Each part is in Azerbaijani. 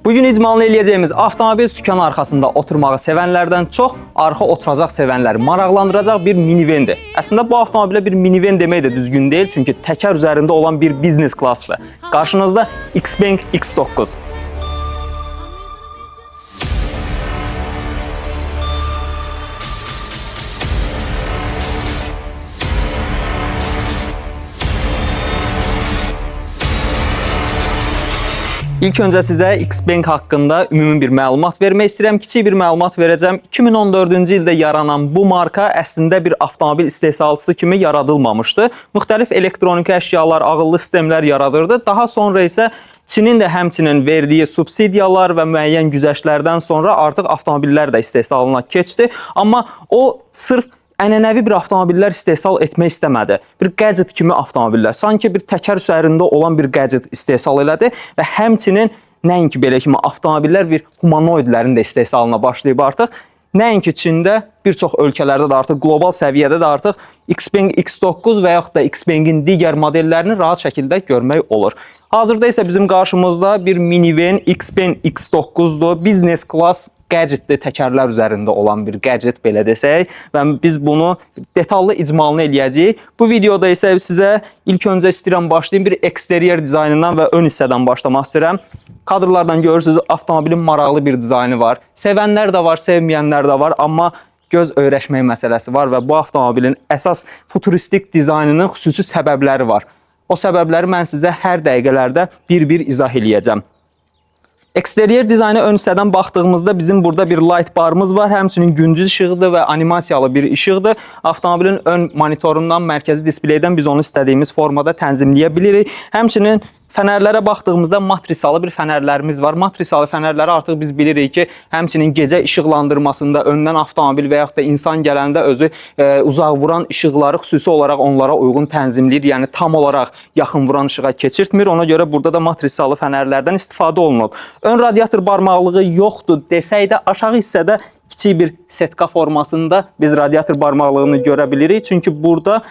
Bugün icmalını eləyəcəyimiz avtomobil sükan arxasında oturmağı sevənlərdən çox arxa oturacaq sevənləri maraqlandıracaq bir minivandır. Əslində bu avtomobilə bir minivan demək də düzgün deyil, çünki təkər üzərində olan bir biznes klassdır. Qarşınızda Xpeng X9. İlk öncə sizə Xpeng haqqında ümumi bir məlumat vermək istəyirəm. Kiçik bir məlumat verəcəm. 2014-cü ildə yaranan bu marka əslində bir avtomobil istehsalçısı kimi yaradılmamışdı. Müxtəlif elektronik əşyalar, ağıllı sistemlər yaradırdı. Daha sonra isə Çinin də həmçinin verdiyi subsidiyalar və müəyyən güzəştlərdən sonra artıq avtomobillər də istehsalına keçdi. Amma o sırf ənənəvi bir avtomobillər istehsal etmək istəmədi. Bir gadget kimi avtomobillər, sanki bir təkər üzərində olan bir gadget istehsal elədi və həmçinin nəinki belə kimi avtomobillər bir humanoidlərin də istehsalına başlayıb artıq. Nəinki Çində, bir çox ölkələrdə də artıq, qlobal səviyyədə də artıq Xpeng X9 və yaxud da Xpengin digər modellərini rahat şəkildə görmək olur. Hazırda isə bizim qarşımızda bir minivan Xpeng X9'dur. Business class gadgetli təkərlər üzərində olan bir gadget belə desək və biz bunu detallı icmalını eləyəcəyik. Bu videoda isə sizə ilk öncə istəyirəm başlayayım bir eksteryer dizaynından və ön hissədən başlamaq istəyirəm. Kadrlardan görürsünüz, avtomobilin maraqlı bir dizaynı var. Sevənlər də var, sevməyənlər də var, amma göz öyrəşmək məsələsi var və bu avtomobilin əsas futuristik dizaynının xüsusi səbəbləri var. O səbəbləri mən sizə hər dəqiqələrdə bir-bir izah eləyəcəm. Eksteryer dizaynı ön hissədən baxdığımızda bizim burada bir light barımız var. Həmçinin gündüz işığıdır və animasiyalı bir işıqdır. Avtomobilin ön monitorundan, mərkəzi displeydən biz onu istədiyimiz formada tənzimləyə bilirik. Həmçinin fənərlərə baxdığımızda matrisalı bir fənərlərimiz var. Matrisalı fənərləri artıq biz bilirik ki, həmçinin gecə işıqlandırmasında öndən avtomobil və yaxud da insan gələndə özü uzaq vuran işıqları xüsusi olaraq onlara uyğun tənzimləyir. Yəni tam olaraq yaxın vuran işığa keçirtmir. Ona görə burada da matrisalı fənərlərdən istifadə olunub. Ön radiator barmaqlığı yoxdur desək də aşağı hissədə kiçik bir setka formasında biz radiator barmaqlığını görə bilirik. Çünki burada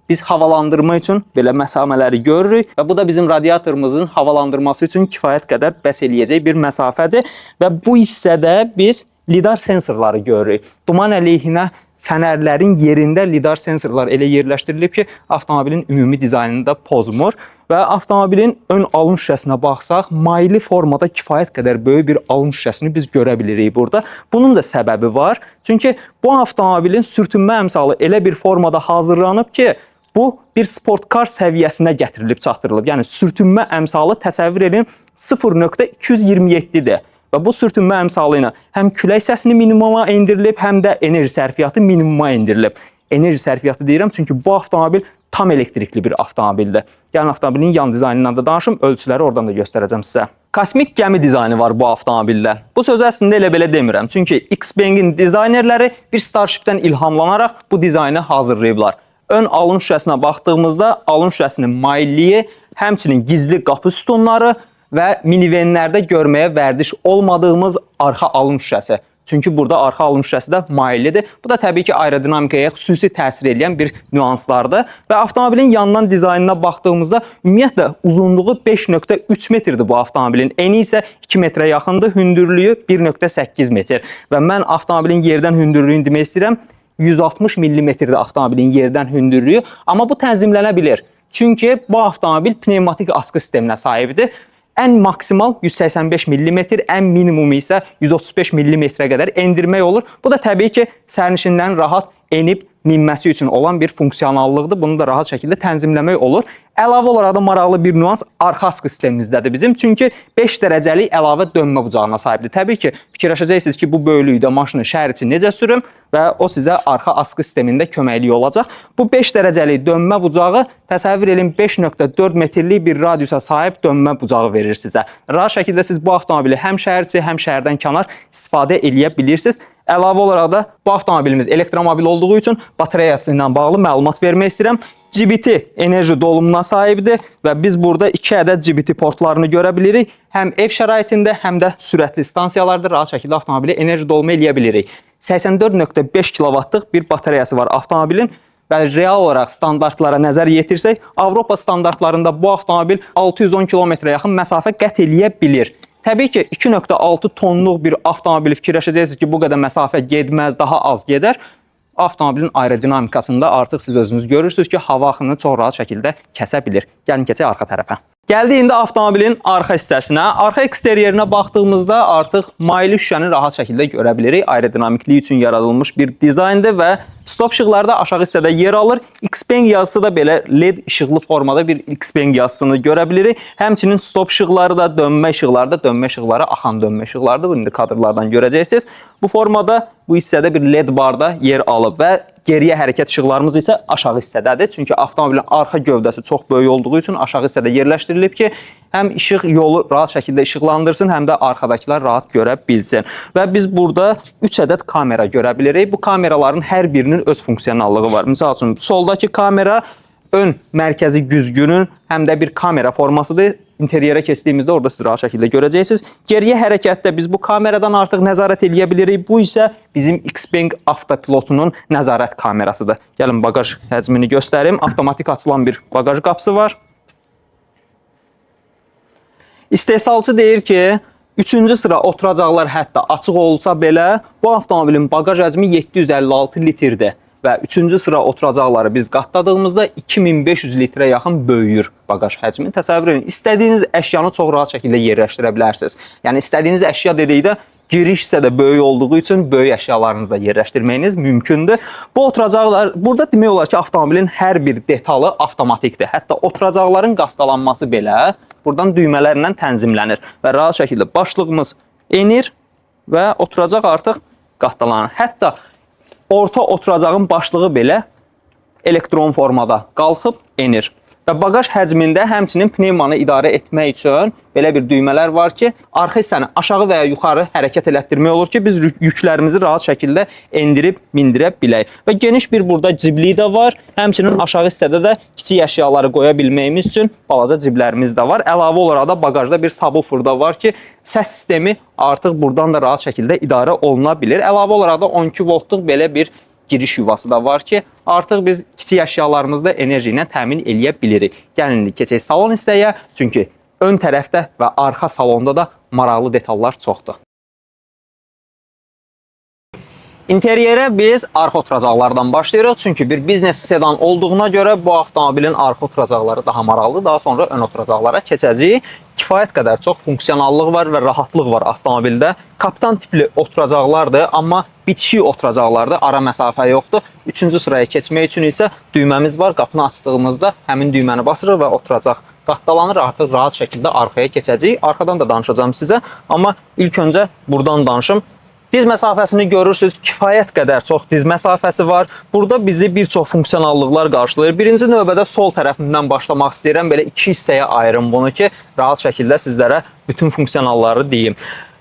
biz havalandırma üçün belə məsamələri görürük və bu da bizim radiatorumuzun havalandırması üçün kifayət qədər bəs eləyəcək bir məsafədir və bu hissədə biz lidar sensorları görürük. Duman əleyhinə fənərlərin yerində lidar sensorlar elə yerləşdirilib ki, avtomobilin ümumi dizaynını da pozmur və avtomobilin ön alın şüşəsinə baxsaq, maylı formada kifayət qədər böyük bir alın şüşəsini biz görə bilirik burada. Bunun da səbəbi var. Çünki bu avtomobilin sürtünmə əmsalı elə bir formada hazırlanıb ki, bu bir sportkar səviyyəsinə gətirilib çatdırılıb. Yəni sürtünmə əmsalı təsəvvür edin 0.227-dir. Və bu sürtünmə əmsalı ilə həm külək səsini minimuma endirilib, həm də enerji sərfiyyatı minimuma endirilib. Enerji sərfiyyatı deyirəm çünki bu avtomobil tam elektrikli bir avtomobildir. Yəni avtomobilin yan dizaynından da danışım, ölçüləri oradan da göstərəcəm sizə. Kosmik gəmi dizaynı var bu avtomobildə. Bu sözü əslində elə belə demirəm. Çünki Xpengin dizaynerləri bir Starshipdən ilhamlanaraq bu dizaynı hazırlayıblar. Ön alın şüşəsinə baxdığımızda alın şüşəsinin mailliyi, həmçinin gizli qapı sütunları və minivanlərdə görməyə vərdiş olmadığımız arxa alın şüşəsi. Çünki burada arxa alın şüşəsi də maillidir. Bu da təbii ki, aerodinamikaya xüsusi təsir edən bir nüanslardır. Və avtomobilin yandan dizaynına baxdığımızda ümumiyyətlə uzunluğu 5.3 metrdir bu avtomobilin. Eni isə 2 metrə yaxındır, hündürlüyü 1.8 metr. Və mən avtomobilin yerdən hündürlüyünü demək istəyirəm. 160 mm-dir avtomobilin yerdən hündürlüyü, amma bu tənzimlənə bilir. Çünki bu avtomobil pnevmatik askı sisteminə sahibdir. Ən maksimal 185 mm, ən minimumu isə 135 mm-ə qədər endirmək olur. Bu da təbii ki, sərnişindən rahat enib minməsi üçün olan bir funksionallıqdır. Bunu da rahat şəkildə tənzimləmək olur. Əlavə olaraq da maraqlı bir nüans arxa askı sistemimizdədir bizim. Çünki 5 dərəcəlik əlavə dönmə bucağına sahibdir. Təbii ki, fikirləşəcəksiniz ki, bu böyüklükdə maşını şəhər için necə sürüm və o sizə arxa askı sistemində köməklik olacaq. Bu 5 dərəcəlik dönmə bucağı təsəvvür edin 5.4 metrlik bir radiusa sahib dönmə bucağı verir sizə. Rahat şəkildə siz bu avtomobili həm şəhər içi, həm şəhərdən kənar istifadə eləyə bilirsiniz. Əlavə olaraq da bu avtomobilimiz elektromobil olduğu üçün batareyası ilə bağlı məlumat vermək istəyirəm. GBT enerji dolumuna sahibdir və biz burada 2 ədəd GBT portlarını görə bilirik. Həm ev şəraitində, həm də sürətli stansiyalarda rahat şəkildə avtomobili enerji dolumu eləyə bilirik. 84.5 kW-lıq bir batareyası var avtomobilin və real olaraq standartlara nəzər yetirsək, Avropa standartlarında bu avtomobil 610 km yaxın məsafə qət eləyə bilir. Təbii ki, 2.6 tonluq bir avtomobil fikirləşəcəksiniz ki, bu qədər məsafə getməz, daha az gedər. Avtomobilin aerodinamikasında artıq siz özünüz görürsünüz ki, hava axını çox rahat şəkildə kəsə bilir. Gəlin keçək arxa tərəfə. Gəldik indi avtomobilin arxa hissəsinə. Arxa eksteryerinə baxdığımızda artıq maylı şüşəni rahat şəkildə görə bilirik. Aerodinamikliyi üçün yaradılmış bir dizayndır və stop işıqları da aşağı hissədə yer alır. Xpeng yazısı da belə LED işıqlı formada bir Xpeng yazısını görə bilirik. Həmçinin stop işıqları da, dönmə işıqları da, dönmə işıqları axan dönmə işıqlarıdır. Bunu indi kadrlardan görəcəksiniz. Bu formada bu hissədə bir LED barda yer alıb və geriyə hərəkət işıqlarımız isə aşağı hissədədir. Çünki avtomobilin arxa gövdəsi çox böyük olduğu üçün aşağı hissədə yerləşdirilib ki, həm işıq yolu rahat şəkildə işıqlandırsın, həm də arxadakılar rahat görə bilsin. Və biz burada 3 ədəd kamera görə bilirik. Bu kameraların hər birinin öz funksionallığı var. Misal üçün, soldakı kamera ön mərkəzi güzgünün həm də bir kamera formasıdır. İnteryerə keçdiyimizdə orada siz rahat şəkildə görəcəksiniz. Geriyə hərəkətdə biz bu kameradan artıq nəzarət eləyə bilirik. Bu isə bizim Xpeng avtopilotunun nəzarət kamerasıdır. Gəlin bagaj həcmini göstərim. Avtomatik açılan bir bagaj qapısı var. İstehsalçı deyir ki, 3-cü sıra oturacaqlar hətta açıq olsa belə, bu avtomobilin bagaj həcmi 756 litrdir. Və 3-cü sıra oturacaqları biz qatladığımızda 2500 litrə yaxın böyüyür bagaj həcmi. Təsəvvür edin, istədiyiniz əşyanı çox rahat şəkildə yerləşdirə bilərsiniz. Yəni, istədiyiniz əşya dedikdə giriş hissədə böyük olduğu üçün böyük əşyalarınızı da yerləşdirməyiniz mümkündür. Bu oturacaqlar, burada demək olar ki, avtomobilin hər bir detalı avtomatikdir. Hətta oturacaqların qatlanması belə buradan düymələrlə tənzimlənir və rahat şəkildə başlığımız enir və oturacaq artıq qatlanır. Hətta orta oturacağın başlığı belə elektron formada qalxıb enir. Və bagaj həcmində həmçinin pnevmanı idarə etmək üçün belə bir düymələr var ki, arxa hissəni aşağı və ya yuxarı hərəkət elətdirmək olur ki, biz yüklərimizi rahat şəkildə endirib mindirə bilək. Və geniş bir burada cibli də var. Həmçinin aşağı hissədə də kiçik əşyaları qoya bilməyimiz üçün balaca ciblərimiz də var. Əlavə olaraq da bagajda bir subwoofer da var ki, səs sistemi artıq buradan da rahat şəkildə idarə oluna bilir. Əlavə olaraq da 12 voltluq belə bir giriş yuvası da var ki, artıq biz kiçik əşyalarımızda enerji ilə təmin eləyə bilirik. Gəlin keçək salon hissəyə, çünki ön tərəfdə və arxa salonda da maraqlı detallar çoxdur. İnteryerə biz arxa oturacaqlardan başlayırıq. Çünki bir biznes sedan olduğuna görə bu avtomobilin arxa oturacaqları daha maraqlı. Daha sonra ön oturacaqlara keçəcəyik. Kifayət qədər çox funksionallıq var və rahatlıq var avtomobildə. Kapitan tipli oturacaqlardır, amma bitişik oturacaqlardır. Ara məsafə yoxdur. 3-cü sıraya keçmək üçün isə düyməmiz var. Qapını açdığımızda həmin düyməni basırıq və oturacaq qatdalanır. Artıq rahat şəkildə arxaya keçəcəyik. Arxadan da danışacağım sizə. Amma ilk öncə buradan danışım. Diz məsafəsini görürsünüz, kifayət qədər çox diz məsafəsi var. Burada bizi bir çox funksionallıqlar qarşılayır. Birinci növbədə sol tərəfimdən başlamaq istəyirəm. Belə iki hissəyə ayırım bunu ki, rahat şəkildə sizlərə bütün funksionalları deyim.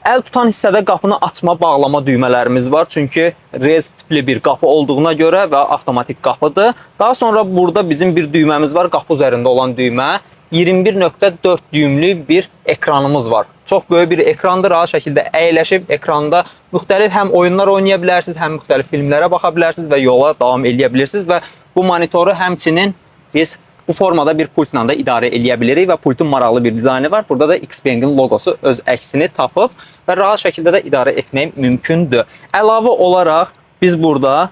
Əl tutan hissədə qapını açma, bağlama düymələrimiz var. Çünki rez tipli bir qapı olduğuna görə və avtomatik qapıdır. Daha sonra burada bizim bir düyməmiz var, qapı üzərində olan düymə. 21.4 düymlü bir ekranımız var. Çox böyük bir ekrandır, rahat şəkildə əyləşib ekranda müxtəlif həm oyunlar oynaya bilərsiniz, həm müxtəlif filmlərə baxa bilərsiniz və yola davam eləyə bilirsiniz və bu monitoru həmçinin biz bu formada bir pultla da idarə eləyə bilirik və pultun maraqlı bir dizaynı var. Burada da Xpeng'in logosu öz əksini tapıb və rahat şəkildə də idarə etmək mümkündür. Əlavə olaraq biz burada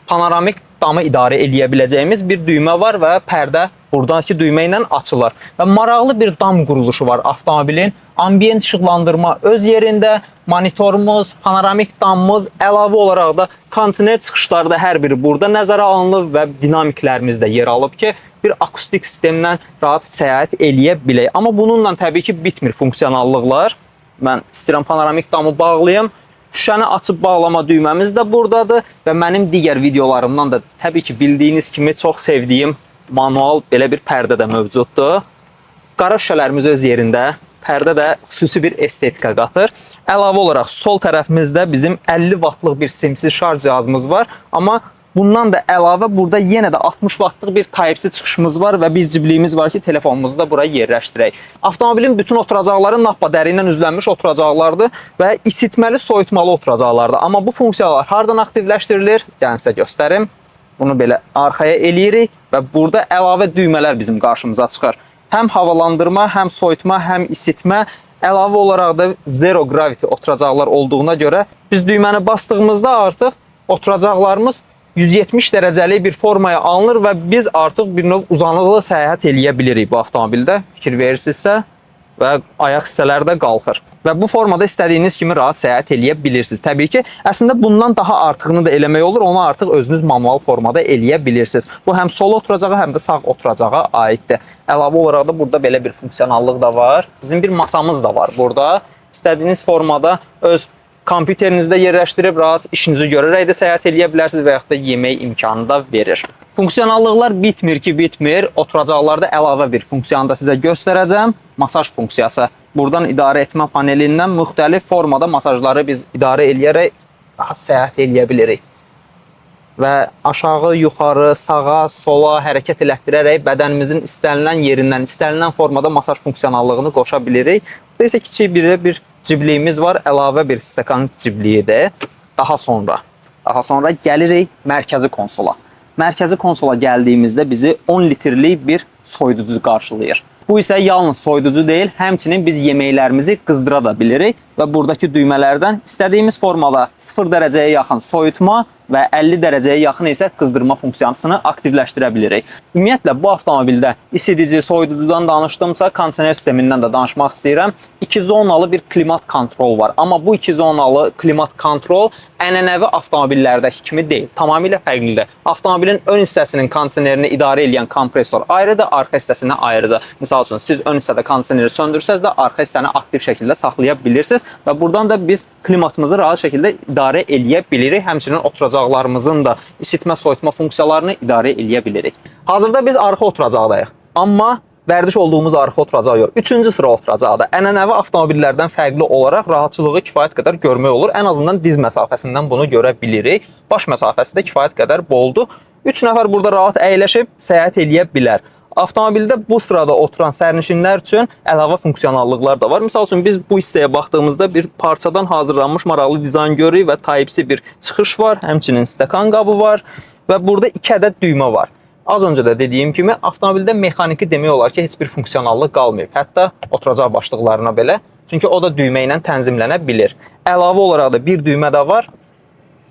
panoramik damı idarə eləyə biləcəyimiz bir düymə var və pərdə buradakı düymə ilə açılır. Və maraqlı bir dam quruluşu var avtomobilin. Ambient işıqlandırma öz yerində, monitorumuz, panoramik damımız, əlavə olaraq da kondisioner çıxışları da hər biri burada nəzərə alınıb və dinamiklərimiz də yer alıb ki, bir akustik sistemlə rahat səyahət eləyə bilək. Amma bununla təbii ki, bitmir funksionallıqlar. Mən istəyirəm panoramik damı bağlayım. Şüşəni açıb bağlama düyməmiz də buradadır və mənim digər videolarımdan da təbii ki, bildiyiniz kimi çox sevdiyim manual belə bir pərdə də mövcuddur. Qara şüşələrimiz öz yerində, pərdə də xüsusi bir estetika qatır. Əlavə olaraq sol tərəfimizdə bizim 50 wattlıq bir simsiz şarj cihazımız var, amma bundan da əlavə burada yenə də 60 wattlıq bir Type-C çıxışımız var və bir cibliyimiz var ki, telefonumuzu da buraya yerləşdirək. Avtomobilin bütün oturacaqları nappa dəri ilə üzlənmiş oturacaqlardır və isitməli, soyutmalı oturacaqlardır. Amma bu funksiyalar hardan aktivləşdirilir? Gəlin sizə göstərim. Bunu belə arxaya eləyirik və burada əlavə düymələr bizim qarşımıza çıxar. Həm havalandırma, həm soyutma, həm isitmə, Əlavə olaraq da zero gravity oturacaqlar olduğuna görə biz düyməni bastığımızda artıq oturacaqlarımız 170 dərəcəlik bir formaya alınır və biz artıq bir növ uzanıqlı səyahət eləyə bilirik bu avtomobildə. Fikir verirsinizsə və ayaq hissələri də qalxır. Və bu formada istədiyiniz kimi rahat səyahət eləyə bilirsiniz. Təbii ki, əslində bundan daha artığını da eləmək olur. Onu artıq özünüz manual formada eləyə bilirsiniz. Bu həm sol oturacağa, həm də sağ oturacağa aiddir. Əlavə olaraq da burada belə bir funksionallıq da var. Bizim bir masamız da var burada. İstədiyiniz formada öz kompüterinizdə yerləşdirib rahat işinizi görərək də səyahət eləyə bilərsiniz və yaxud da yemək imkanı da verir. Funksionallıqlar bitmir ki, bitmir. Oturacaqlarda əlavə bir funksiyanı da sizə göstərəcəm. Masaj funksiyası. Buradan idarə etmə panelindən müxtəlif formada masajları biz idarə eləyərək rahat səyahət eləyə bilirik. Və aşağı, yuxarı, sağa, sola hərəkət elətdirərək bədənimizin istənilən yerindən, istənilən formada masaj funksiyonallığını qoşa bilirik. Burada isə kiçik bir cibliyimiz var, əlavə bir stəkan cibliyidir. Daha sonra gəlirik mərkəzi konsola. Mərkəzi konsola gəldiyimizdə bizi 10 litrlik bir soyuducu qarşılayır. Bu isə yalnız soyuducu deyil, həmçinin biz yeməklərimizi qızdıra da bilirik və buradakı düymələrdən istədiyimiz formada 0 dərəcəyə yaxın soyutma və 50 dərəcəyə yaxın isə qızdırma funksiyasını aktivləşdirə bilirik. Ümumiyyətlə, bu avtomobildə isidici, soyuducudan danışdımsa, kondisioner sistemindən də danışmaq istəyirəm. 2 zonalı bir klimat kontrol var. Amma bu 2 zonalı klimat kontrol ənənəvi avtomobillərdəki kimi deyil. Tamamilə fərqlidir. Avtomobilin ön hissəsinin kondisionerini idarə edən kompresor ayrıdır, arxa hissəsinə ayrıdır. Misal üçün, siz ön hissədə kondisioneri söndürsəz də arxa hissəni aktiv şəkildə saxlaya bilirsiniz və buradan da biz klimatımızı rahat şəkildə idarə eləyə bilirik. Həmçinin oturacaqlarımızın da isitmə, soyutma funksiyalarını idarə eləyə bilirik. Hazırda biz arxa oturacaqdayıq. Amma vərdiş olduğumuz arxa oturacaq yox. 3-cü sıra oturacaqda. Ənənəvi avtomobillərdən fərqli olaraq rahatçılığı kifayət qədər görmək olur. Ən azından diz məsafəsindən bunu görə bilirik. Baş məsafəsi də kifayət qədər boldur. 3 nəfər burada rahat əyləşib səyahət eləyə bilər. Avtomobildə bu sırada oturan sərnişinlər üçün əlavə funksionallıqlar da var. Misal üçün biz bu hissəyə baxdığımızda bir parçadan hazırlanmış maraqlı dizayn görürük və Type-C bir çıxış var, həmçinin stəkan qabı var və burada 2 ədəd düymə var. Az öncə də dediyim kimi avtomobildə mexaniki demək olar ki, heç bir funksionallıq qalmayıb. Hətta oturacaq başlıqlarına belə. Çünki o da düymə ilə tənzimlənə bilir. Əlavə olaraq da bir düymə də var.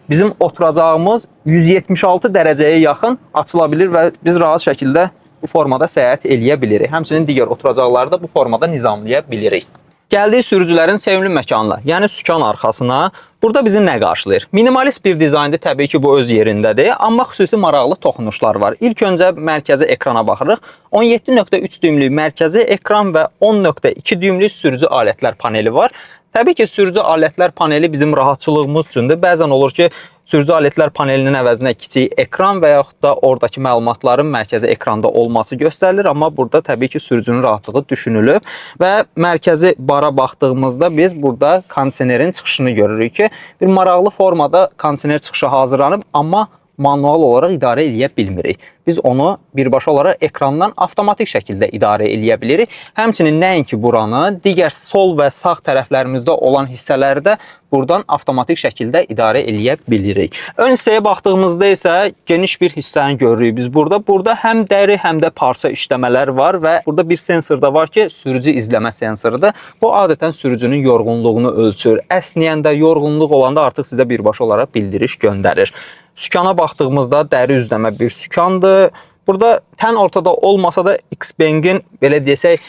Bizim oturacağımız 176 dərəcəyə yaxın açıla bilir və biz rahat şəkildə bu formada səyahət eləyə bilirik. Həmçinin digər oturacaqları da bu formada nizamlaya bilirik. Gəldik sürücülərin sevimli məkanına, yəni sükan arxasına. Burada bizi nə qarşılayır? Minimalist bir dizaynda təbii ki, bu öz yerindədir, amma xüsusi maraqlı toxunuşlar var. İlk öncə mərkəzi ekrana baxırıq. 17.3 düymlük mərkəzi ekran və 10.2 düymlük sürücü alətlər paneli var. Təbii ki, sürücü alətlər paneli bizim rahatçılığımız üçündür. Bəzən olur ki, sürücü alətlər panelinin əvəzinə kiçik ekran və yaxud da oradakı məlumatların mərkəzi ekranda olması göstərilir. Amma burada təbii ki, sürücünün rahatlığı düşünülüb və mərkəzi bara baxdığımızda biz burada kondisionerin çıxışını görürük ki, bir maraqlı formada kondisioner çıxışı hazırlanıb, amma manual olaraq idarə eləyə bilmirik. Biz onu birbaşa olaraq ekrandan avtomatik şəkildə idarə eləyə bilirik. Həmçinin nəinki buranı, digər sol və sağ tərəflərimizdə olan hissələri də buradan avtomatik şəkildə idarə eləyə bilirik. Ön hissəyə baxdığımızda isə geniş bir hissəni görürük biz burada. Burada həm dəri, həm də parça işləmələr var və burada bir sensor da var ki, sürücü izləmə sensorudur. Bu adətən sürücünün yorğunluğunu ölçür. Əsnəyəndə, yorğunluq olanda artıq sizə birbaşa olaraq bildiriş göndərir. Sükana baxdığımızda dəri üzləmə bir sükandır. Burada tən ortada olmasa da Xpeng'in belə desək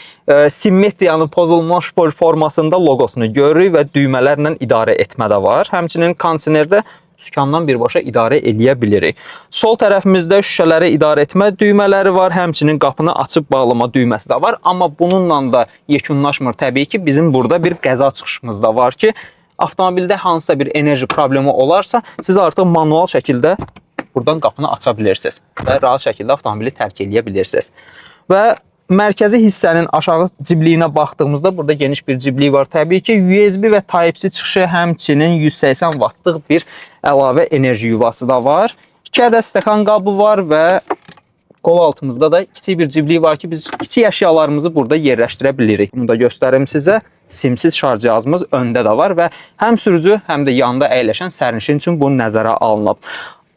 simmetriyanın pozulmuş formasında loqosunu görürük və düymələrlə idarə etmə də var. Həmçinin kondisionerdə sükandan birbaşa idarə eləyə bilirik. Sol tərəfimizdə şüşələri idarə etmə düymələri var, həmçinin qapını açıb bağlama düyməsi də var. Amma bununla da yekunlaşmır. Təbii ki, bizim burada bir qəza çıxışımız da var ki, avtomobildə hansısa bir enerji problemi olarsa, siz artıq manual şəkildə buradan qapını aça bilirsiniz və rahat şəkildə avtomobili tərk eləyə bilirsiniz. Və mərkəzi hissənin aşağı cibliyinə baxdığımızda burada geniş bir ciblik var. Təbii ki, USB və Type-C çıxışı, həmçinin 180 wattlıq bir əlavə enerji yuvası da var. 2 ədəd stəkan qabı var və qol altımızda da kiçik bir ciblik var ki, biz kiçik əşyalarımızı burada yerləşdirə bilirik. Bunu da göstərim sizə. Simsiz şarj cihazımız öndə də var və həm sürücü, həm də yanında əyləşən sərnişin üçün bu nəzərə alınıb.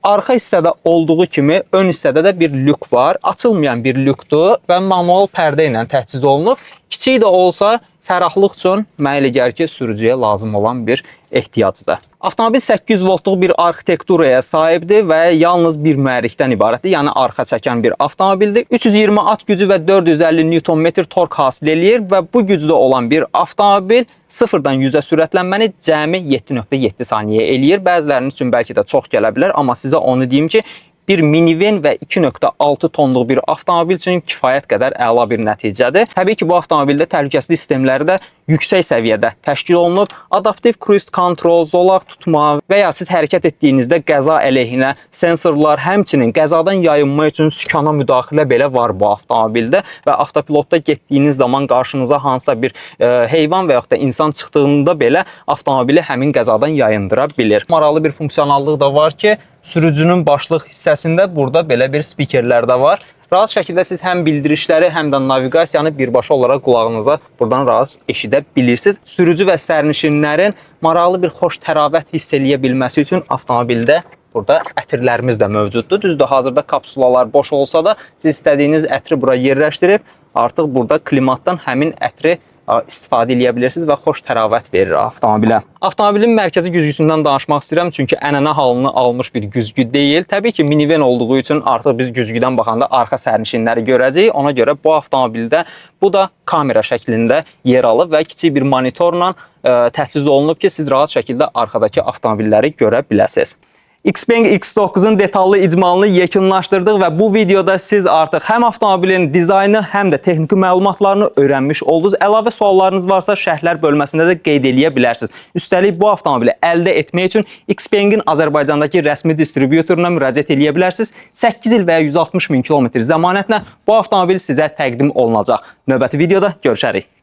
Arxa hissədə olduğu kimi ön hissədə də bir lük var. Açılmayan bir lükdür və manual pərdə ilə təchiz olunub. Kiçik də olsa fərahlıq üçün mənə elə gəlir ki, sürücüyə lazım olan bir ehtiyacdır. Avtomobil 800 voltluq bir arxitekturaya sahibdir və yalnız bir mühərrikdən ibarətdir. Yəni arxa çəkən bir avtomobildir. 320 at gücü və 450 Nm tork hasil eləyir və bu gücdə olan bir avtomobil 0-dan 100-ə sürətlənməni cəmi 7.7 saniyə eləyir. Bəzilərinin üçün bəlkə də çox gələ bilər, amma sizə onu deyim ki, bir minivan və 2.6 tonluq bir avtomobil üçün kifayət qədər əla bir nəticədir. Təbii ki, bu avtomobildə təhlükəsizlik sistemləri də yüksək səviyyədə təşkil olunub. Adaptiv cruise control, zolaq tutma və ya siz hərəkət etdiyinizdə qəza əleyhinə sensorlar, həmçinin qəzadan yayınma üçün sükana müdaxilə belə var bu avtomobildə və avtopilotda getdiyiniz zaman qarşınıza hansısa bir heyvan və yaxud da insan çıxdığında belə avtomobili həmin qəzadan yayındıra bilir. Maraqlı bir funksionallıq da var ki, sürücünün başlıq hissəsində burada belə bir spikerlər də var. Rahat şəkildə siz həm bildirişləri, həm də naviqasiyanı birbaşa olaraq qulağınıza buradan rahat eşidə bilirsiniz. Sürücü və sərnişinlərin maraqlı bir xoş təravət hiss eləyə bilməsi üçün avtomobildə burada ətirlərimiz də mövcuddur. Düzdür, hazırda kapsulalar boş olsa da siz istədiyiniz ətri bura yerləşdirib artıq burada klimatdan həmin ətri istifadə edə bilirsiniz və xoş təravət verir avtomobilə. Avtomobilin mərkəzi güzgüsündən danışmaq istəyirəm, çünki ənənə halını almış bir güzgü deyil. Təbii ki, minivan olduğu üçün artıq biz güzgüdən baxanda arxa sərnişinləri görəcəyik. Ona görə bu avtomobildə bu da kamera şəklində yer alıb və kiçik bir monitorla təchiz olunub ki, siz rahat şəkildə arxadakı avtomobilləri görə biləsiniz. Xpeng X9-un detallı icmalını yekunlaşdırdıq və bu videoda siz artıq həm avtomobilin dizaynı, həm də texniki məlumatlarını öyrənmiş oldunuz. Əlavə suallarınız varsa şərhlər bölməsində də qeyd edə bilərsiniz. Üstəlik bu avtomobili əldə etmək üçün Xpengin Azərbaycandakı rəsmi distributoruna müraciət edə bilərsiniz. 8 il və ya 160 min kilometr zəmanətlə bu avtomobil sizə təqdim olunacaq. Növbəti videoda görüşərik.